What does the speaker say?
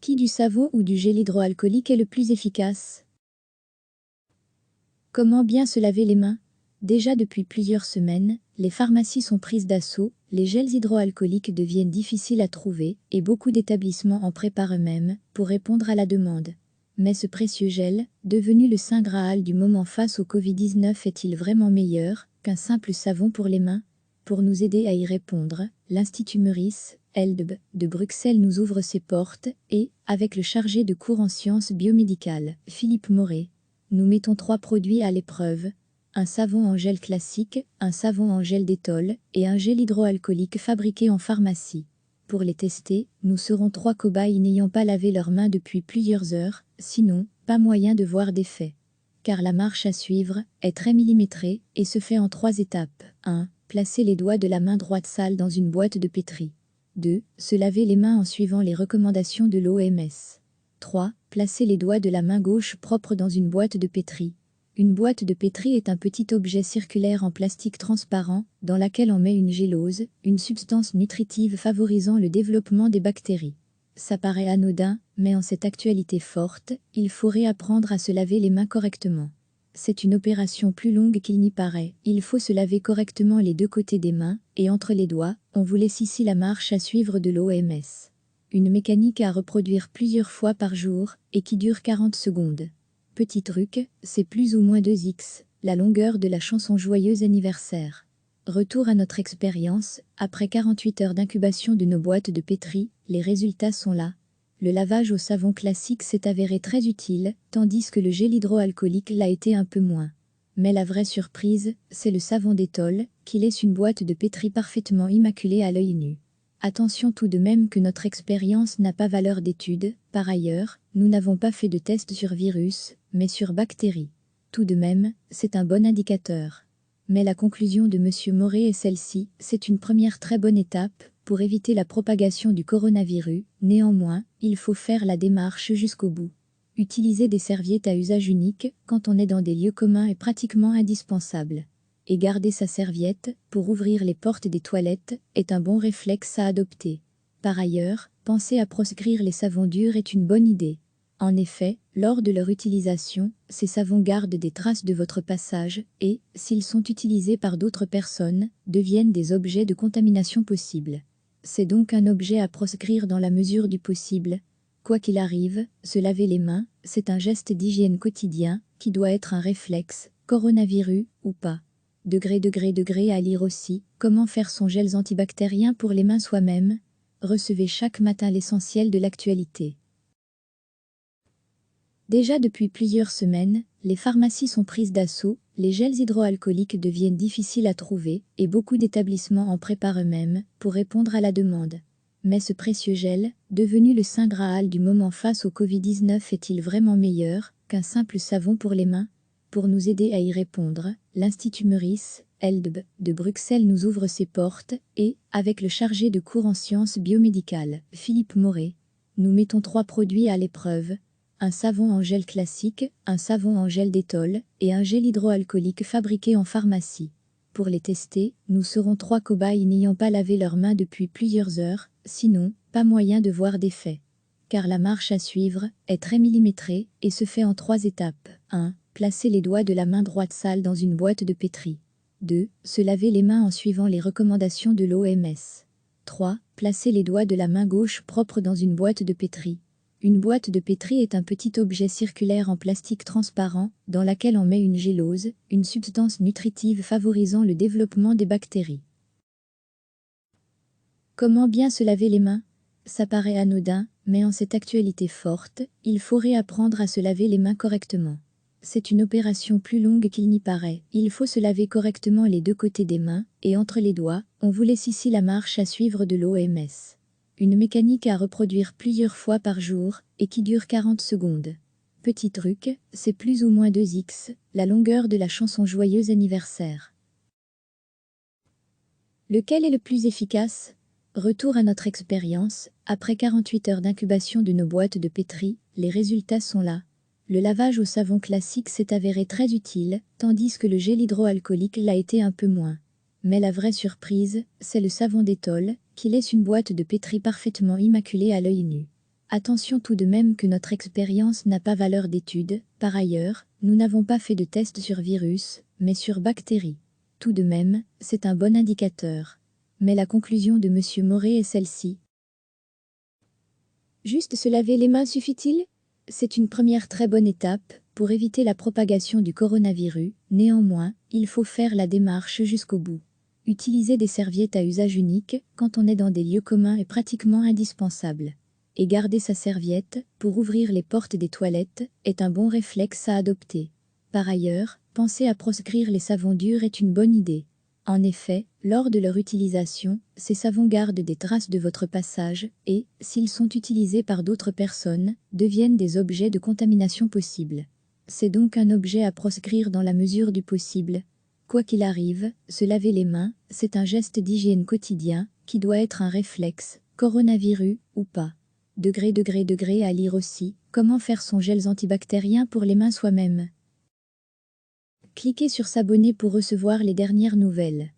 Qui du savon ou du gel hydroalcoolique est le plus efficace? Comment bien se laver les mains? Déjà depuis plusieurs semaines, les pharmacies sont prises d'assaut, les gels hydroalcooliques deviennent difficiles à trouver et beaucoup d'établissements en préparent eux-mêmes pour répondre à la demande. Mais ce précieux gel, devenu le saint Graal du moment face au Covid-19, est-il vraiment meilleur qu'un simple savon pour les mains? Pour nous aider à y répondre, l'Institut Meurice, ELDB, de Bruxelles nous ouvre ses portes et, avec le chargé de cours en sciences biomédicales, Philippe Moret, nous mettons 3 produits à l'épreuve: un savon en gel classique, un savon en gel Détol et un gel hydroalcoolique fabriqué en pharmacie. Pour les tester, nous serons 3 cobayes n'ayant pas lavé leurs mains depuis plusieurs heures, sinon, pas moyen de voir d'effet. Car la marche à suivre est très millimétrée et se fait en 3 étapes. 1. Placer les doigts de la main droite sale dans une boîte de pétri. 2. Se laver les mains en suivant les recommandations de l'OMS. 3. Placer les doigts de la main gauche propre dans une boîte de pétri. Une boîte de pétri est un petit objet circulaire en plastique transparent dans laquelle on met une gélose, une substance nutritive favorisant le développement des bactéries. Ça paraît anodin, mais en cette actualité forte, il faut réapprendre à se laver les mains correctement. C'est une opération plus longue qu'il n'y paraît. Il faut se laver correctement les 2 côtés des mains et entre les doigts. On vous laisse ici la marche à suivre de l'OMS. Une mécanique à reproduire plusieurs fois par jour et qui dure 40 secondes. Petit truc, c'est plus ou moins 2x, la longueur de la chanson Joyeux anniversaire. Retour à notre expérience, après 48 heures d'incubation de nos boîtes de pétri, les résultats sont là. Le lavage au savon classique s'est avéré très utile, tandis que le gel hydroalcoolique l'a été un peu moins. Mais la vraie surprise, c'est le savon Détol, qui laisse une boîte de pétri parfaitement immaculée à l'œil nu. Attention tout de même que notre expérience n'a pas valeur d'étude. Par ailleurs, nous n'avons pas fait de tests sur virus, mais sur bactéries. Tout de même, c'est un bon indicateur. Mais la conclusion de M. Moret est celle-ci: c'est une première très bonne étape pour éviter la propagation du coronavirus. Néanmoins, il faut faire la démarche jusqu'au bout. Utiliser des serviettes à usage unique quand on est dans des lieux communs est pratiquement indispensable. Et garder sa serviette pour ouvrir les portes des toilettes est un bon réflexe à adopter. Par ailleurs, penser à proscrire les savons durs est une bonne idée. En effet, lors de leur utilisation, ces savons gardent des traces de votre passage et, s'ils sont utilisés par d'autres personnes, deviennent des objets de contamination possible. C'est donc un objet à proscrire dans la mesure du possible. Quoi qu'il arrive, se laver les mains, c'est un geste d'hygiène quotidien qui doit être un réflexe, coronavirus ou pas. Degré à lire aussi, comment faire son gel antibactérien pour les mains soi-même. Recevez chaque matin l'essentiel de l'actualité. Déjà depuis plusieurs semaines, les pharmacies sont prises d'assaut, les gels hydroalcooliques deviennent difficiles à trouver et beaucoup d'établissements en préparent eux-mêmes pour répondre à la demande. Mais ce précieux gel, devenu le saint Graal du moment face au Covid-19, est-il vraiment meilleur qu'un simple savon pour les mains? Pour nous aider à y répondre, l'Institut Meurice, ELDB, de Bruxelles nous ouvre ses portes et, avec le chargé de cours en sciences biomédicales, Philippe Moret, nous mettons 3 produits à l'épreuve: un savon en gel classique, un savon en gel Détol et un gel hydroalcoolique fabriqué en pharmacie. Pour les tester, nous serons 3 cobayes n'ayant pas lavé leurs mains depuis plusieurs heures, sinon, pas moyen de voir d'effet. Car la marche à suivre est très millimétrée et se fait en 3 étapes. 1. Placer les doigts de la main droite sale dans une boîte de pétri. 2. Se laver les mains en suivant les recommandations de l'OMS. 3. Placer les doigts de la main gauche propre dans une boîte de pétri. Une boîte de pétri est un petit objet circulaire en plastique transparent dans laquelle on met une gélose, une substance nutritive favorisant le développement des bactéries. Comment bien se laver les mains? Ça paraît anodin, mais en cette actualité forte, il faut réapprendre à se laver les mains correctement. C'est une opération plus longue qu'il n'y paraît. Il faut se laver correctement les 2 côtés des mains et entre les doigts. On vous laisse ici la marche à suivre de l'OMS. Une mécanique à reproduire plusieurs fois par jour et qui dure 40 secondes. Petit truc, c'est plus ou moins 2x, la longueur de la chanson Joyeux anniversaire. Lequel est le plus efficace? Retour à notre expérience, après 48 heures d'incubation de nos boîtes de pétri, les résultats sont là. Le lavage au savon classique s'est avéré très utile, tandis que le gel hydroalcoolique l'a été un peu moins. Mais la vraie surprise, c'est le savon Détol, qui laisse une boîte de pétri parfaitement immaculée à l'œil nu. Attention tout de même que notre expérience n'a pas valeur d'étude. Par ailleurs, nous n'avons pas fait de tests sur virus, mais sur bactéries. Tout de même, c'est un bon indicateur. Mais la conclusion de M. Moret est celle-ci. Juste se laver les mains suffit-il? C'est une première très bonne étape pour éviter la propagation du coronavirus. Néanmoins, il faut faire la démarche jusqu'au bout. Utiliser des serviettes à usage unique quand on est dans des lieux communs est pratiquement indispensable. Et garder sa serviette pour ouvrir les portes des toilettes est un bon réflexe à adopter. Par ailleurs, penser à proscrire les savons durs est une bonne idée. En effet, lors de leur utilisation, ces savons gardent des traces de votre passage et, s'ils sont utilisés par d'autres personnes, deviennent des objets de contamination possible. C'est donc un objet à proscrire dans la mesure du possible. Quoi qu'il arrive, se laver les mains, c'est un geste d'hygiène quotidien qui doit être un réflexe, coronavirus ou pas. Degré à lire aussi, comment faire son gel antibactérien pour les mains soi-même. Cliquez sur s'abonner pour recevoir les dernières nouvelles.